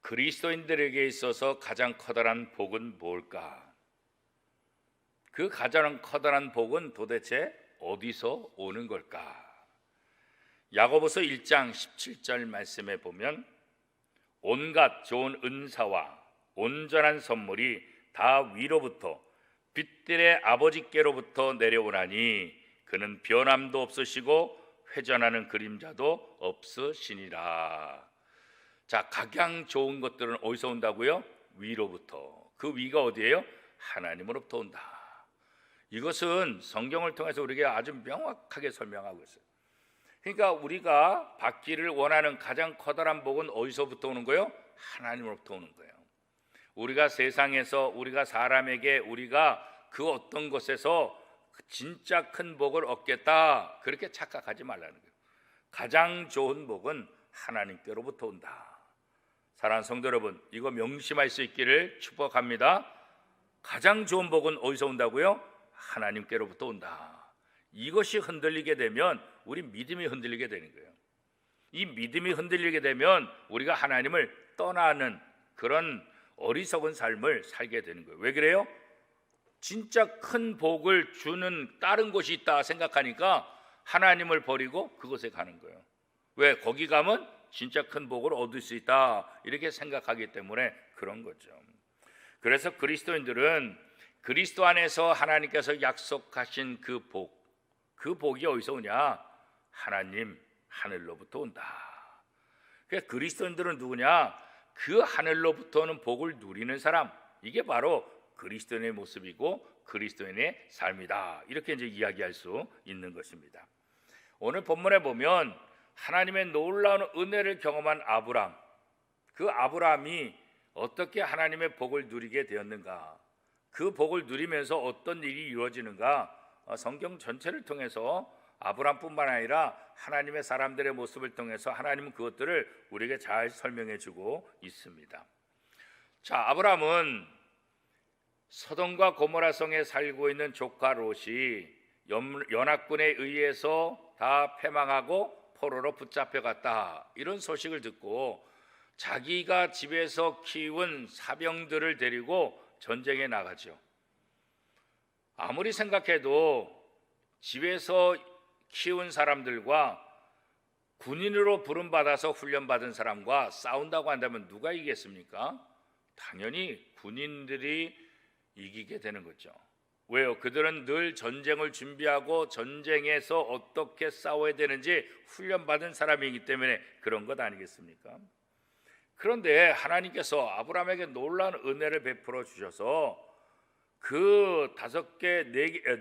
그리스도인들에게 있어서 가장 커다란 복은 뭘까? 그 가장 커다란 복은 도대체 어디서 오는 걸까? 야고보서 1장 17절 말씀에 보면 온갖 좋은 은사와 온전한 선물이 다 위로부터 빛들의 아버지께로부터 내려오나니 그는 변함도 없으시고 회전하는 그림자도 없으시니라. 자, 각양 좋은 것들은 어디서 온다고요? 위로부터. 그 위가 어디예요? 하나님으로부터 온다. 이것은 성경을 통해서 우리에게 아주 명확하게 설명하고 있어요. 그러니까 우리가 받기를 원하는 가장 커다란 복은 어디서부터 오는 거예요? 하나님으로부터 오는 거예요. 우리가 세상에서 우리가 사람에게 우리가 그 어떤 것에서 진짜 큰 복을 얻겠다 그렇게 착각하지 말라는 거예요. 가장 좋은 복은 하나님께로부터 온다. 사랑하는 성도 여러분, 이거 명심할 수 있기를 축복합니다. 가장 좋은 복은 어디서 온다고요? 하나님께로부터 온다. 이것이 흔들리게 되면 우리 믿음이 흔들리게 되는 거예요. 이 믿음이 흔들리게 되면 우리가 하나님을 떠나는 그런 어리석은 삶을 살게 되는 거예요. 왜 그래요? 진짜 큰 복을 주는 다른 곳이 있다 생각하니까 하나님을 버리고 그곳에 가는 거예요. 왜? 거기 가면 진짜 큰 복을 얻을 수 있다 이렇게 생각하기 때문에 그런 거죠. 그래서 그리스도인들은 그리스도 안에서 하나님께서 약속하신 그 복이 어디서 오냐? 하나님 하늘로부터 온다. 그러니까 그리스도인들은 누구냐? 그 하늘로부터 오는 복을 누리는 사람, 이게 바로 그리스도인의 모습이고 그리스도인의 삶이다. 이렇게 이제 이야기할 수 있는 것입니다. 오늘 본문에 보면 하나님의 놀라운 은혜를 경험한 아브람, 그 아브람이 어떻게 하나님의 복을 누리게 되었는가, 그 복을 누리면서 어떤 일이 이루어지는가, 성경 전체를 통해서 아브람뿐만 아니라 하나님의 사람들의 모습을 통해서 하나님은 그것들을 우리에게 잘 설명해 주고 있습니다. 자, 아브람은 소돔과 고모라 성에 살고 있는 조카 롯이 연합군에 의해서 다 패망하고 포로로 붙잡혀갔다, 이런 소식을 듣고 자기가 집에서 키운 사병들을 데리고 전쟁에 나가죠. 아무리 생각해도 집에서 키운 사람들과 군인으로 부름받아서 훈련받은 사람과 싸운다고 한다면 누가 이기겠습니까? 당연히 군인들이 이기게 되는 거죠. 왜요? 그들은 늘 전쟁을 준비하고 전쟁에서 어떻게 싸워야 되는지 훈련받은 사람이기 때문에 그런 것 아니겠습니까? 그런데 하나님께서 아브라함에게 놀라운 은혜를 베풀어 주셔서 그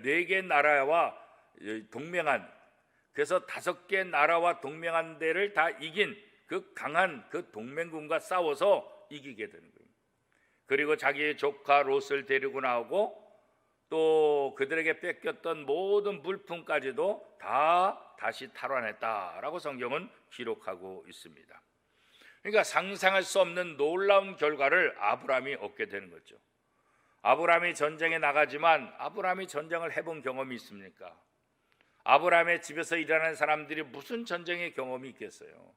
네 개 나라와 동맹한, 그래서 5개 나라와 동맹한 데를 다 이긴 그 강한 그 동맹군과 싸워서 이기게 되는 거예요. 그리고 자기의 조카 롯을 데리고 나오고 또 그들에게 뺏겼던 모든 물품까지도 다 다시 탈환했다라고 성경은 기록하고 있습니다. 그러니까 상상할 수 없는 놀라운 결과를 아브라함이 얻게 되는 거죠. 아브라함이 전쟁에 나가지만 아브라함이 전쟁을 해본 경험이 있습니까? 아브라함의 집에서 일하는 사람들이 무슨 전쟁의 경험이 있겠어요?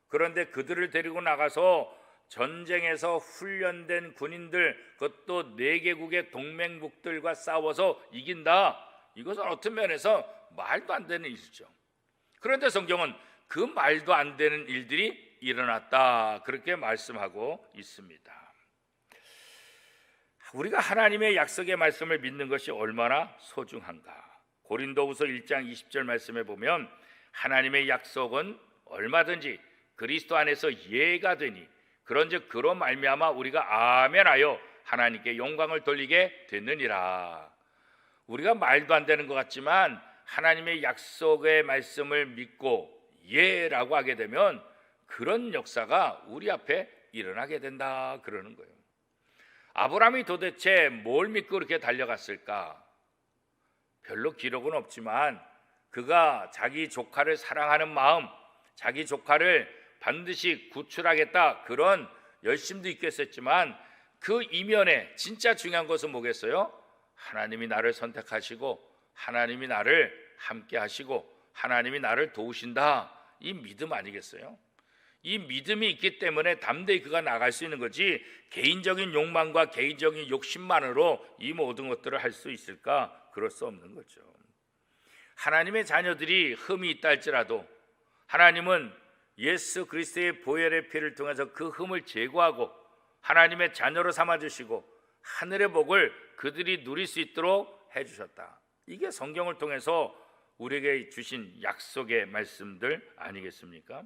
그런데 그들을 데리고 나가서 전쟁에서 훈련된 군인들, 그것도 4개국의 동맹국들과 싸워서 이긴다, 이것은 어떤 면에서 말도 안 되는 일이죠. 그런데 성경은 그 말도 안 되는 일들이 일어났다 그렇게 말씀하고 있습니다. 우리가 하나님의 약속의 말씀을 믿는 것이 얼마나 소중한가. 고린도후서 1장 20절 말씀에 보면 하나님의 약속은 얼마든지 그리스도 안에서 예가 되니 그런즉 그로 말미암아 우리가 아멘하여 하나님께 영광을 돌리게 됐느니라. 우리가 말도 안 되는 것 같지만 하나님의 약속의 말씀을 믿고 예라고 하게 되면 그런 역사가 우리 앞에 일어나게 된다 그러는 거예요. 아브라함이 도대체 뭘 믿고 그렇게 달려갔을까? 별로 기록은 없지만 그가 자기 조카를 사랑하는 마음, 자기 조카를 반드시 구출하겠다 그런 열심도 있겠었지만 그 이면에 진짜 중요한 것은 뭐겠어요? 하나님이 나를 선택하시고 하나님이 나를 함께 하시고 하나님이 나를 도우신다, 이 믿음 아니겠어요? 이 믿음이 있기 때문에 담대히 그가 나갈 수 있는 거지, 개인적인 욕망과 개인적인 욕심만으로 이 모든 것들을 할 수 있을까? 그럴 수 없는 거죠. 하나님의 자녀들이 흠이 있다 할지라도 하나님은 예수 그리스도의 보혈의 피를 통해서 그 흠을 제거하고 하나님의 자녀로 삼아주시고 하늘의 복을 그들이 누릴 수 있도록 해주셨다. 이게 성경을 통해서 우리에게 주신 약속의 말씀들 아니겠습니까?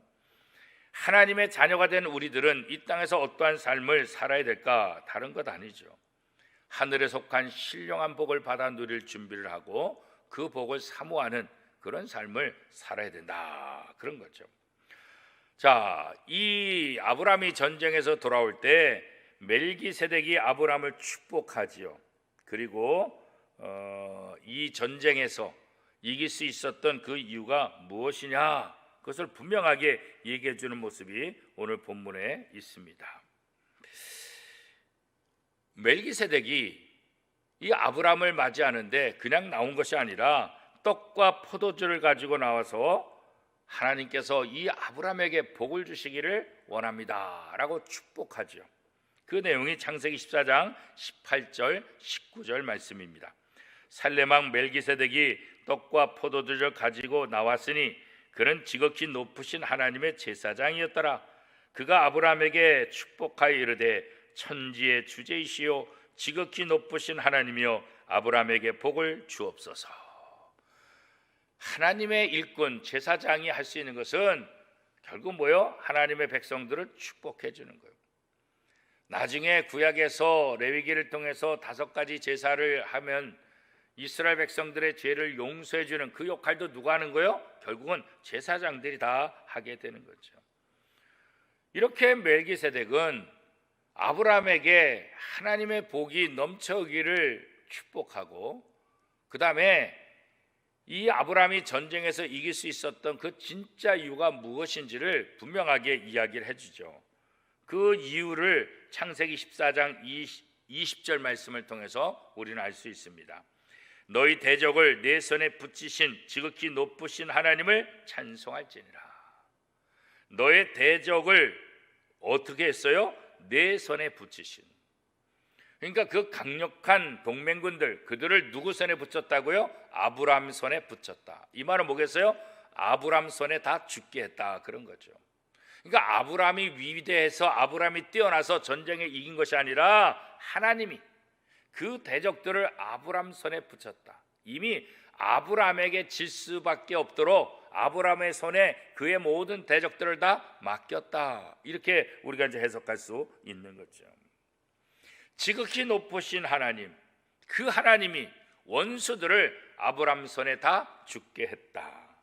하나님의 자녀가 된 우리들은 이 땅에서 어떠한 삶을 살아야 될까? 다른 것 아니죠. 하늘에 속한 신령한 복을 받아 누릴 준비를 하고 그 복을 사모하는 그런 삶을 살아야 된다, 그런 거죠. 자, 이 아브라함이 전쟁에서 돌아올 때 멜기세덱이 아브라함을 축복하지요. 그리고 이 전쟁에서 이길 수 있었던 그 이유가 무엇이냐, 그것을 분명하게 얘기해 주는 모습이 오늘 본문에 있습니다. 멜기세덱이 이 아브라함을 맞이하는데 그냥 나온 것이 아니라 떡과 포도주를 가지고 나와서 하나님께서 이 아브라함에게 복을 주시기를 원합니다 라고 축복하죠. 그 내용이 창세기 14장 18절 19절 말씀입니다. 살레망 멜기세덱이 떡과 포도주를 가지고 나왔으니 그는 지극히 높으신 하나님의 제사장이었더라. 그가 아브라함에게 축복하여 이르되 천지의 주제이시오 지극히 높으신 하나님이여 아브라함에게 복을 주옵소서. 하나님의 일꾼 제사장이 할 수 있는 것은 결국 뭐요? 하나님의 백성들을 축복해 주는 거예요. 나중에 구약에서 레위기를 통해서 5가지 제사를 하면 이스라엘 백성들의 죄를 용서해 주는 그 역할도 누가 하는 거예요? 결국은 제사장들이 다 하게 되는 거죠. 이렇게 멜기세덱은 아브라함에게 하나님의 복이 넘쳐오기를 축복하고, 그 다음에 이 아브라함이 전쟁에서 이길 수 있었던 그 진짜 이유가 무엇인지를 분명하게 이야기를 해주죠. 그 이유를 창세기 14장 20절 말씀을 통해서 우리는 알 수 있습니다. 너희 대적을 내 손에 붙이신 지극히 높으신 하나님을 찬송할지니라. 너의 대적을 어떻게 했어요? 내 손에 붙이신. 그러니까 그 강력한 동맹군들, 그들을 누구 손에 붙였다고요? 아브라함 손에 붙였다. 이 말은 뭐겠어요? 아브라함 손에 다 죽게 했다, 그런 거죠. 그러니까 아브라함이 위대해서 아브라함이 뛰어나서 전쟁에 이긴 것이 아니라 하나님이 그 대적들을 아브라함 손에 붙였다. 이미 아브라함에게 질 수밖에 없도록 아브라함의 손에 그의 모든 대적들을 다 맡겼다. 이렇게 우리가 이제 해석할 수 있는 거죠. 지극히 높으신 하나님, 그 하나님이 원수들을 아브라함 손에 다 죽게 했다.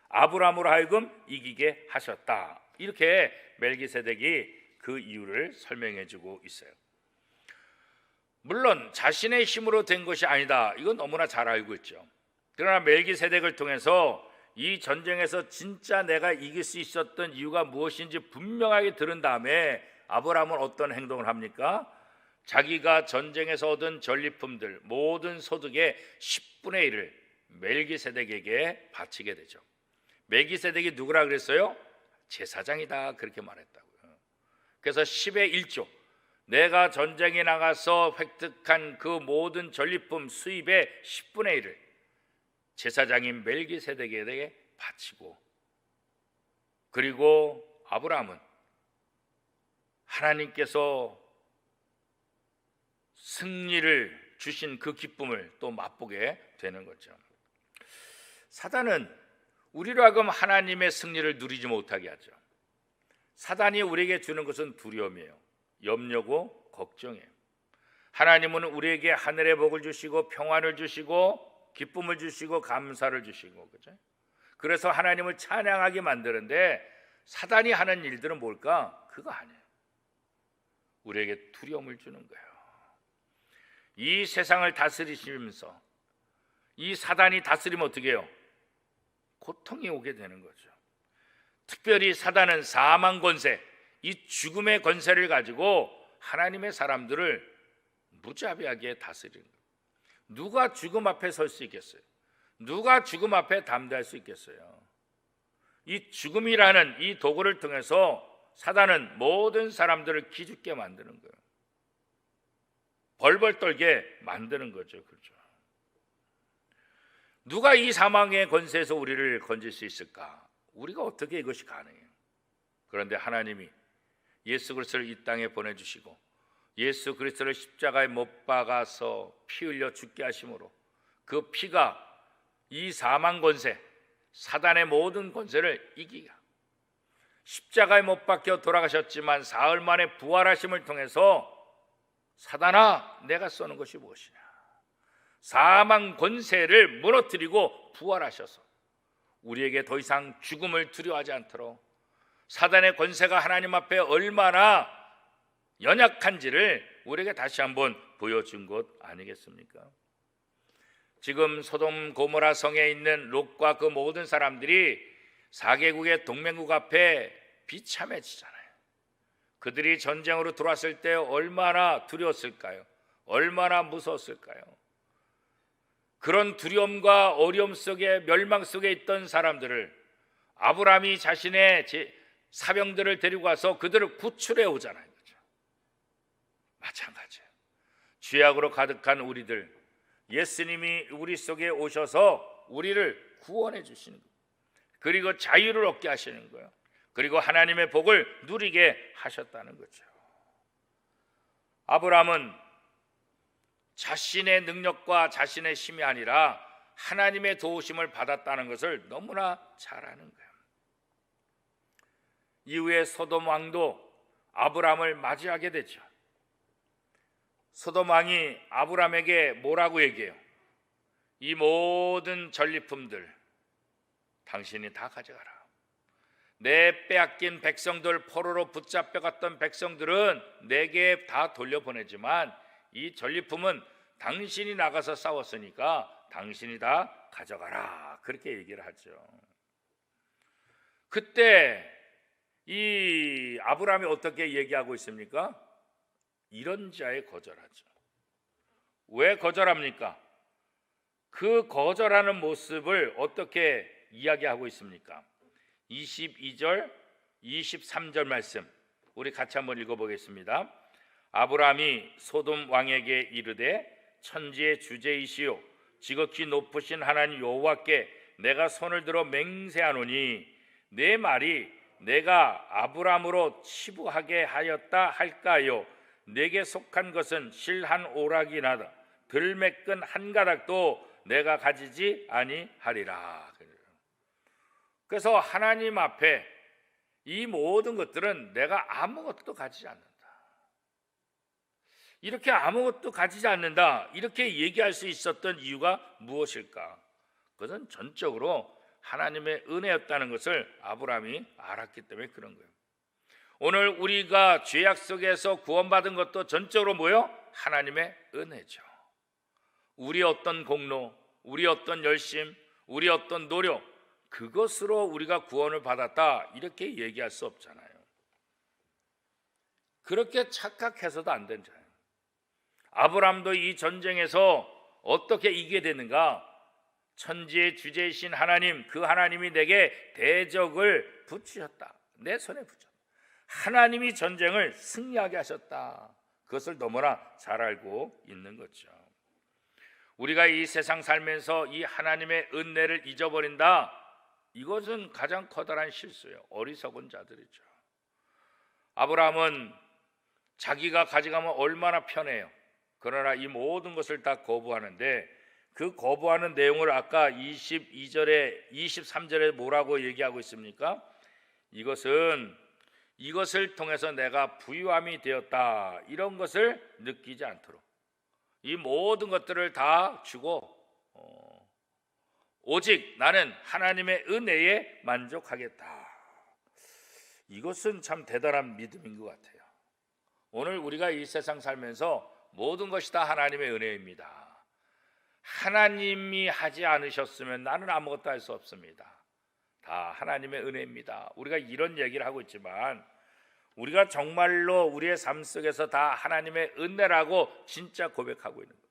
아브라함으로 하여금 이기게 하셨다. 이렇게 멜기세덱이 그 이유를 설명해 주고 있어요. 물론 자신의 힘으로 된 것이 아니다, 이건 너무나 잘 알고 있죠. 그러나 멜기세덱을 통해서 이 전쟁에서 진짜 내가 이길 수 있었던 이유가 무엇인지 분명하게 들은 다음에 아브라함은 어떤 행동을 합니까? 자기가 전쟁에서 얻은 전리품들 모든 소득의 10분의 1을 멜기세덱에게 바치게 되죠. 멜기세덱이 누구라 그랬어요? 제사장이다, 그렇게 말했다고요. 그래서 10의 1조, 내가 전쟁에 나가서 획득한 그 모든 전리품 수입의 10분의 1을 제사장인 멜기세덱에게 바치고, 그리고 아브라함은 하나님께서 승리를 주신 그 기쁨을 또 맛보게 되는 거죠. 사단은 우리로 하여금 하나님의 승리를 누리지 못하게 하죠. 사단이 우리에게 주는 것은 두려움이에요. 염려고 걱정이에요. 하나님은 우리에게 하늘의 복을 주시고 평안을 주시고 기쁨을 주시고 감사를 주시고, 그죠? 그래서 하나님을 찬양하게 만드는데 사단이 하는 일들은 뭘까? 그거 아니에요. 우리에게 두려움을 주는 거예요. 이 세상을 다스리시면서 이 사단이 다스리면 어떻게 해요? 고통이 오게 되는 거죠. 특별히 사단은 사망 권세, 이 죽음의 권세를 가지고 하나님의 사람들을 무자비하게 다스리는 거예요. 누가 죽음 앞에 설 수 있겠어요? 누가 죽음 앞에 담대할 수 있겠어요? 이 죽음이라는 이 도구를 통해서 사단은 모든 사람들을 기죽게 만드는 거예요. 벌벌 떨게 만드는 거죠. 그렇죠? 누가 이 사망의 권세에서 우리를 건질 수 있을까? 우리가 어떻게 이것이 가능해요? 그런데 하나님이 예수 그리스도를 이 땅에 보내주시고 예수 그리스도를 십자가에 못 박아서 피 흘려 죽게 하심으로 그 피가 이 사망 권세, 사단의 모든 권세를 이기게, 십자가에 못 박혀 돌아가셨지만 사흘 만에 부활하심을 통해서 사단아 내가 쏘는 것이 무엇이냐, 사망 권세를 무너뜨리고 부활하셔서 우리에게 더 이상 죽음을 두려워하지 않도록 사단의 권세가 하나님 앞에 얼마나 연약한지를 우리에게 다시 한번 보여준 것 아니겠습니까? 지금 소돔 고모라 성에 있는 롯과 그 모든 사람들이 4개국의 동맹국 앞에 비참해지잖아요. 그들이 전쟁으로 들어왔을 때 얼마나 두려웠을까요? 얼마나 무서웠을까요? 그런 두려움과 어려움 속에, 멸망 속에 있던 사람들을 아브라함이 자신의 사병들을 데리고 와서 그들을 구출해 오잖아요. 그렇죠? 마찬가지예요. 죄악으로 가득한 우리들, 예수님이 우리 속에 오셔서 우리를 구원해 주시는 거예요. 그리고 자유를 얻게 하시는 거예요. 그리고 하나님의 복을 누리게 하셨다는 거죠. 아브라함은 자신의 능력과 자신의 힘이 아니라 하나님의 도우심을 받았다는 것을 너무나 잘 아는 거예요. 이후에 소돔 왕도 아브라함을 맞이하게 되죠. 소돔 왕이 아브라함에게 뭐라고 얘기해요? 이 모든 전리품들 당신이 다 가져가라. 내 빼앗긴 백성들, 포로로 붙잡혀갔던 백성들은 내게 다 돌려보내지만 이 전리품은 당신이 나가서 싸웠으니까 당신이 다 가져가라. 그렇게 얘기를 하죠. 그때 이 아브라함이 어떻게 얘기하고 있습니까? 이런 자에 거절하죠. 왜 거절합니까? 그 거절하는 모습을 어떻게 이야기하고 있습니까? 22절, 23절 말씀 우리 같이 한번 읽어보겠습니다. 아브라함이 소돔 왕에게 이르되 천지의 주제이시오 지극히 높으신 하나님 여호와께 내가 손을 들어 맹세하노니 내 말이 내가 아브라함으로 치부하게 하였다 할까요? 내게 속한 것은 실 한 오락이나다 들매끈 한 가닥도 내가 가지지 아니하리라. 그래서 하나님 앞에 이 모든 것들은 내가 아무것도 가지지 않는다. 이렇게 아무것도 가지지 않는다. 이렇게 얘기할 수 있었던 이유가 무엇일까? 그것은 전적으로 하나님의 은혜였다는 것을 아브라함이 알았기 때문에 그런 거예요. 오늘 우리가 죄악 속에서 구원받은 것도 전적으로 뭐예요? 하나님의 은혜죠. 우리 어떤 공로, 우리 어떤 열심, 우리 어떤 노력, 그것으로 우리가 구원을 받았다 이렇게 얘기할 수 없잖아요. 그렇게 착각해서도 안 된잖아요. 아브라함도 이 전쟁에서 어떻게 이기게 되는가? 천지의 주제이신 하나님, 그 하나님이 내게 대적을 붙이셨다. 내 손에 붙였다. 하나님이 전쟁을 승리하게 하셨다. 그것을 너무나 잘 알고 있는 거죠. 우리가 이 세상 살면서 이 하나님의 은혜를 잊어버린다. 이것은 가장 커다란 실수예요. 어리석은 자들이죠. 아브라함은 자기가 가져가면 얼마나 편해요. 그러나 이 모든 것을 다 거부하는데 그 거부하는 내용을 아까 22절에 23절에 뭐라고 얘기하고 있습니까? 이것을 통해서 내가 부유함이 되었다. 이런 것을 느끼지 않도록 이 모든 것들을 다 주고 오직 나는 하나님의 은혜에 만족하겠다. 이것은 참 대단한 믿음인 것 같아요. 오늘 우리가 이 세상 살면서 모든 것이 다 하나님의 은혜입니다. 하나님이 하지 않으셨으면 나는 아무것도 할 수 없습니다. 다 하나님의 은혜입니다. 우리가 이런 얘기를 하고 있지만 우리가 정말로 우리의 삶 속에서 다 하나님의 은혜라고 진짜 고백하고 있는 거예요.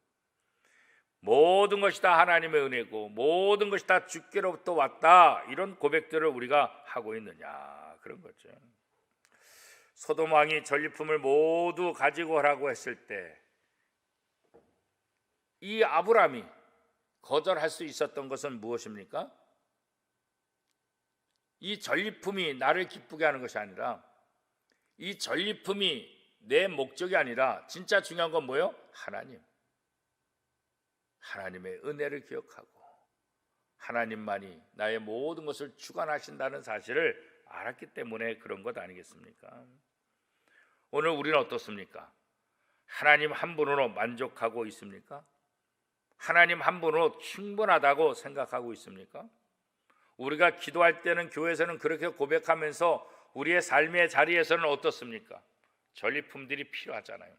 모든 것이 다 하나님의 은혜고 모든 것이 다 주께로부터 왔다. 이런 고백들을 우리가 하고 있느냐 그런 거죠. 소돔 왕이 전리품을 모두 가지고 오라고 했을 때 이 아브라함이 거절할 수 있었던 것은 무엇입니까? 이 전리품이 나를 기쁘게 하는 것이 아니라, 이 전리품이 내 목적이 아니라 진짜 중요한 건 뭐예요? 하나님의 은혜를 기억하고 하나님만이 나의 모든 것을 주관하신다는 사실을 알았기 때문에 그런 것 아니겠습니까? 오늘 우리는 어떻습니까? 하나님 한 분으로 만족하고 있습니까? 하나님 한 분으로 충분하다고 생각하고 있습니까? 우리가 기도할 때는, 교회에서는 그렇게 고백하면서 우리의 삶의 자리에서는 어떻습니까? 전리품들이 필요하잖아요.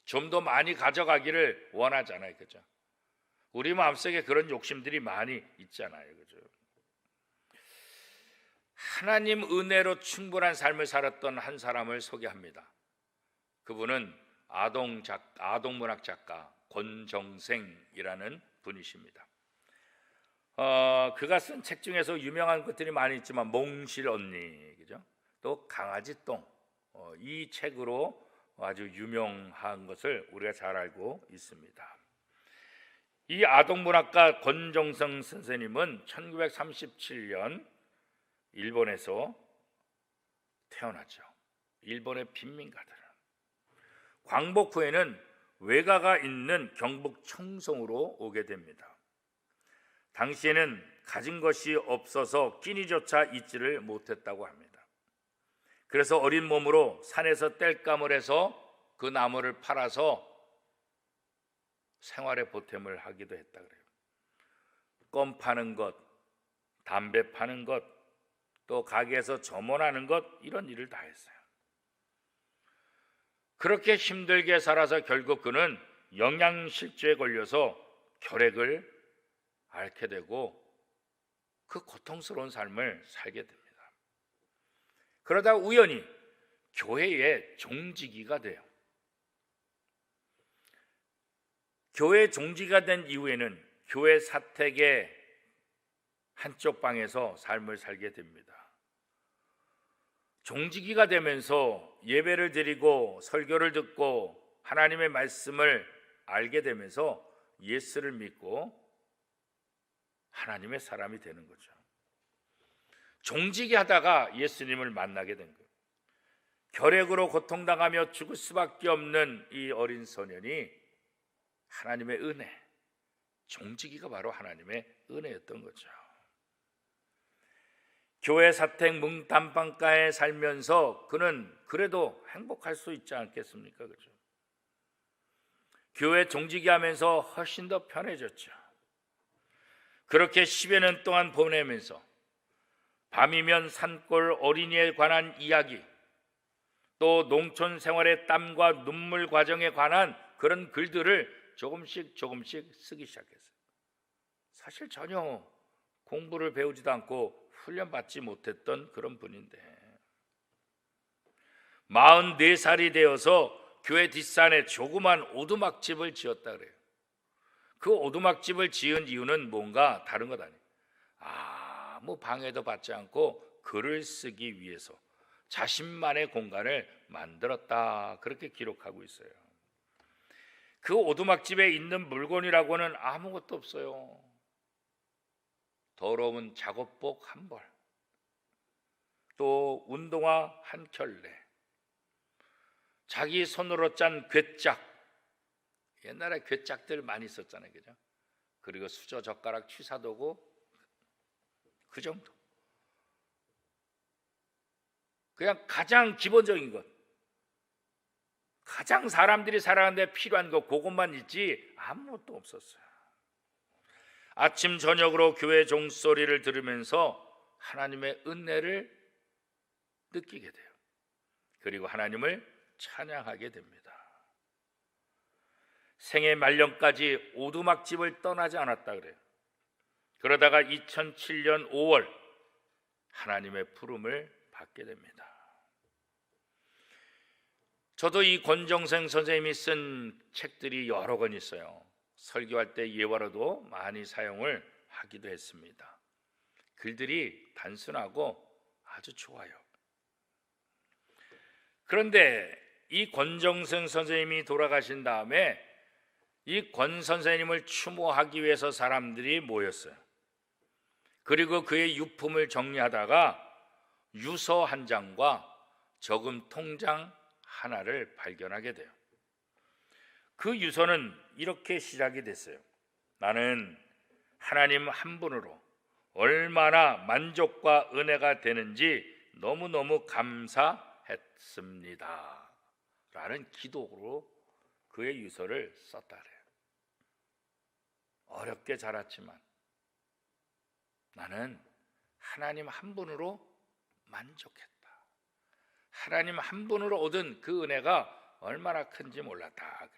좀 더 많이 가져가기를 원하잖아요. 그죠? 우리 마음속에 그런 욕심들이 많이 있잖아요. 그죠? 하나님 은혜로 충분한 삶을 살았던 한 사람을 소개합니다. 그분은 아동문학 작가 권정생이라는 분이십니다. 그가 쓴 책 중에서 유명한 것들이 많이 있지만 몽실 언니, 그죠? 또 강아지 똥, 이 책으로 아주 유명한 것을 우리가 잘 알고 있습니다. 이 아동문학가 권정생 선생님은 1937년 일본에서 태어났죠. 일본의 빈민가들은 광복 후에는 외가가 있는 경북 청송으로 오게 됩니다. 당시에는 가진 것이 없어서 끼니조차 잊지를 못했다고 합니다. 그래서 어린 몸으로 산에서 땔감을 해서 그 나무를 팔아서 생활의 보탬을 하기도 했다 그래요. 껌 파는 것, 담배 파는 것, 또 가게에서 점원하는 것, 이런 일을 다 했어요. 그렇게 힘들게 살아서 결국 그는 영양실조에 걸려서 결핵을 앓게 되고 그 고통스러운 삶을 살게 됩니다. 그러다 우연히 교회의 종지기가 돼요. 교회 종지기가 된 이후에는 교회 사택의 한쪽 방에서 삶을 살게 됩니다. 종지기가 되면서 예배를 드리고 설교를 듣고 하나님의 말씀을 알게 되면서 예수를 믿고 하나님의 사람이 되는 거죠. 종지기 하다가 예수님을 만나게 된 거예요. 결핵으로 고통당하며 죽을 수밖에 없는 이 어린 소년이 하나님의 은혜, 종지기가 바로 하나님의 은혜였던 거죠. 교회 사택 뭉단방가에 살면서 그는 그래도 행복할 수 있지 않겠습니까? 그죠? 교회 종지기 하면서 훨씬 더 편해졌죠. 그렇게 10여 년 동안 보내면서 밤이면 산골 어린이에 관한 이야기, 또 농촌 생활의 땀과 눈물 과정에 관한 그런 글들을 조금씩 쓰기 시작했어요. 사실 전혀 공부를 배우지도 않고 훈련받지 못했던 그런 분인데 44살이 되어서 교회 뒷산에 조그만 오두막집을 지었다 그래요. 그 오두막집을 지은 이유는 뭔가 다른 것 아니에요. 아무 방해도 받지 않고 글을 쓰기 위해서 자신만의 공간을 만들었다, 그렇게 기록하고 있어요. 그 오두막집에 있는 물건이라고는 아무것도 없어요. 더러운 작업복 한 벌, 또 운동화 한 켤레, 자기 손으로 짠 괴짝, 옛날에 괴짝들 많이 썼잖아요, 그죠? 그리고 수저, 젓가락, 취사도구, 그 정도. 그냥 가장 기본적인 것, 가장 사람들이 살아가는데 필요한 것, 그것만 있지 아무것도 없었어요. 아침 저녁으로 교회 종소리를 들으면서 하나님의 은혜를 느끼게 돼요. 그리고 하나님을 찬양하게 됩니다. 생애 말년까지 오두막집을 떠나지 않았다 그래요. 그러다가 2007년 5월 하나님의 부름을 받게 됩니다. 저도 이 권정생 선생님이 쓴 책들이 여러 권 있어요. 설교할 때 예화로도 많이 사용을 하기도 했습니다. 글들이 단순하고 아주 좋아요. 그런데 이 권정승 선생님이 돌아가신 다음에 이 권 선생님을 추모하기 위해서 사람들이 모였어요. 그리고 그의 유품을 정리하다가 유서 한 장과 저금 통장 하나를 발견하게 돼요. 그 유서는 이렇게 시작이 됐어요. 나는 하나님 한 분으로 얼마나 만족과 은혜가 되는지 너무너무 감사했습니다 라는 기도로 그의 유서를 썼다 그래요. 어렵게 자랐지만 나는 하나님 한 분으로 만족했다. 하나님 한 분으로 얻은 그 은혜가 얼마나 큰지 몰랐다.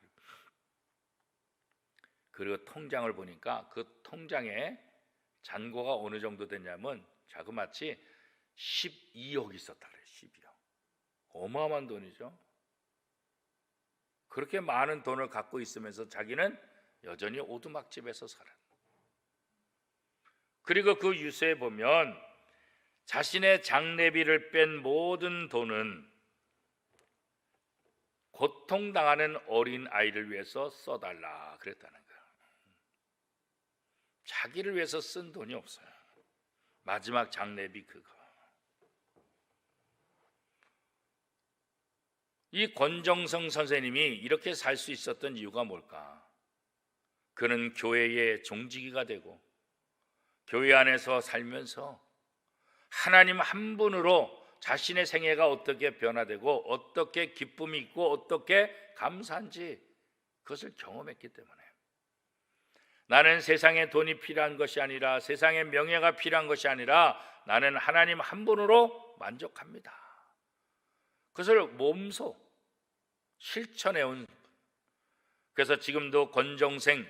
그리고 통장을 보니까 그 통장에 잔고가 어느 정도 됐냐면 자그마치 12억 있었다 그래요. 12억. 어마어마한 돈이죠. 그렇게 많은 돈을 갖고 있으면서 자기는 여전히 오두막집에서 살았다. 그리고 그 유서에 보면 자신의 장례비를 뺀 모든 돈은 고통당하는 어린 아이를 위해서 써달라 그랬다는 거예요. 자기를 위해서 쓴 돈이 없어요. 마지막 장례비 그거. 이 권정성 선생님이 이렇게 살 수 있었던 이유가 뭘까? 그는 교회의 종지기가 되고 교회 안에서 살면서 하나님 한 분으로 자신의 생애가 어떻게 변화되고 어떻게 기쁨이 있고 어떻게 감사한지 그것을 경험했기 때문에 나는 세상에 돈이 필요한 것이 아니라 세상에 명예가 필요한 것이 아니라 나는 하나님 한 분으로 만족합니다. 그것을 몸소 실천해온. 그래서 지금도 권정생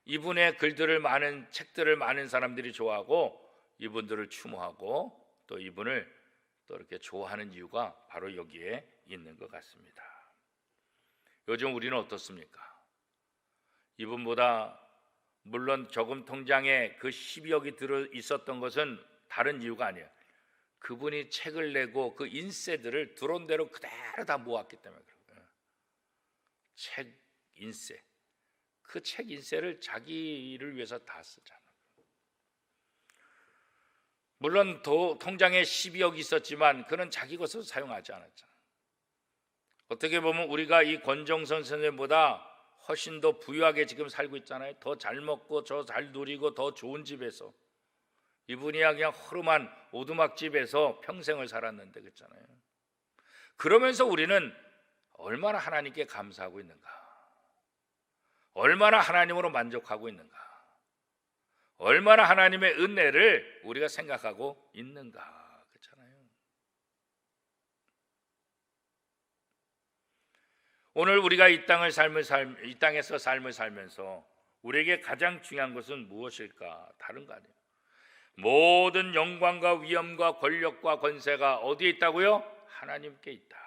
이분의 글들을 많은 책들을 많은 사람들이 좋아하고 이분들을 추모하고 또 이분을 또 이렇게 좋아하는 이유가 바로 여기에 있는 것 같습니다. 요즘 우리는 어떻습니까? 이분보다 물론 저금 통장에 그 12억이 들어 있었던 것은 다른 이유가 아니에요. 그분이 책을 내고 그 인세들을 들어온 대로 그대로 다 모았기 때문에 그런 거예요. 책 인세. 그 책 인세를 자기를 위해서 다 쓰잖아요. 물론 통장에 12억이 있었지만 그는 자기 것으로 사용하지 않았잖아요. 어떻게 보면 우리가 이 권정선 선생님보다 훨씬 더 부유하게 지금 살고 있잖아요. 더 잘 먹고 더 잘 누리고 더 좋은 집에서. 이분이야 그냥 허름한 오두막집에서 평생을 살았는데 그렇잖아요. 그러면서 우리는 얼마나 하나님께 감사하고 있는가, 얼마나 하나님으로 만족하고 있는가, 얼마나 하나님의 은혜를 우리가 생각하고 있는가, 그렇잖아요. 오늘 우리가 이 땅에서 삶을 살면서 우리에게 가장 중요한 것은 무엇일까? 다른 거 아니에요. 모든 영광과 위엄과 권력과 권세가 어디에 있다고요? 하나님께 있다.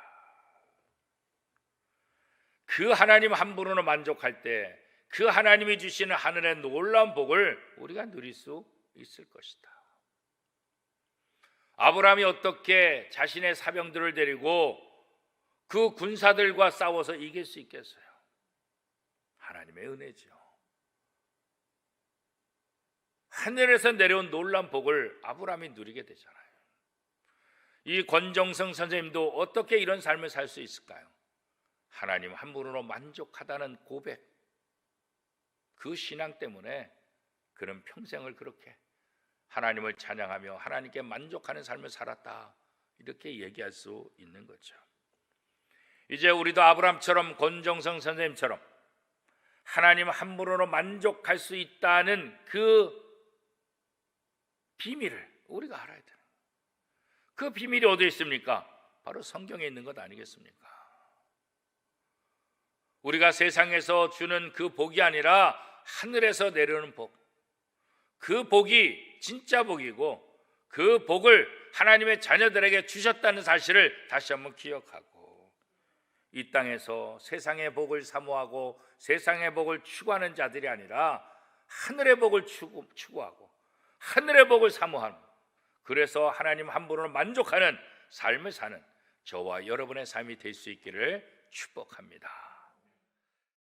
그 하나님 한 분으로 만족할 때 그 하나님이 주시는 하늘의 놀라운 복을 우리가 누릴 수 있을 것이다. 아브라함이 어떻게 자신의 사병들을 데리고 그 군사들과 싸워서 이길 수 있겠어요? 하나님의 은혜죠. 하늘에서 내려온 놀라운 복을 아브라함이 누리게 되잖아요. 이 권정성 선생님도 어떻게 이런 삶을 살 수 있을까요? 하나님 한 분으로 만족하다는 고백, 그 신앙 때문에 그는 평생을 그렇게 하나님을 찬양하며 하나님께 만족하는 삶을 살았다, 이렇게 얘기할 수 있는 거죠. 이제 우리도 아브라함처럼 권정성 선생님처럼 하나님 한 분으로 만족할 수 있다는 그 비밀을 우리가 알아야 되는 거예요. 그 비밀이 어디에 있습니까? 바로 성경에 있는 것 아니겠습니까? 우리가 세상에서 주는 그 복이 아니라 하늘에서 내려오는 복, 그 복이 진짜 복이고 그 복을 하나님의 자녀들에게 주셨다는 사실을 다시 한번 기억하고, 이 땅에서 세상의 복을 사모하고 세상의 복을 추구하는 자들이 아니라 하늘의 복을 추구하고 하늘의 복을 사모하는, 그래서 하나님 한 분으로 만족하는 삶을 사는 저와 여러분의 삶이 될 수 있기를 축복합니다.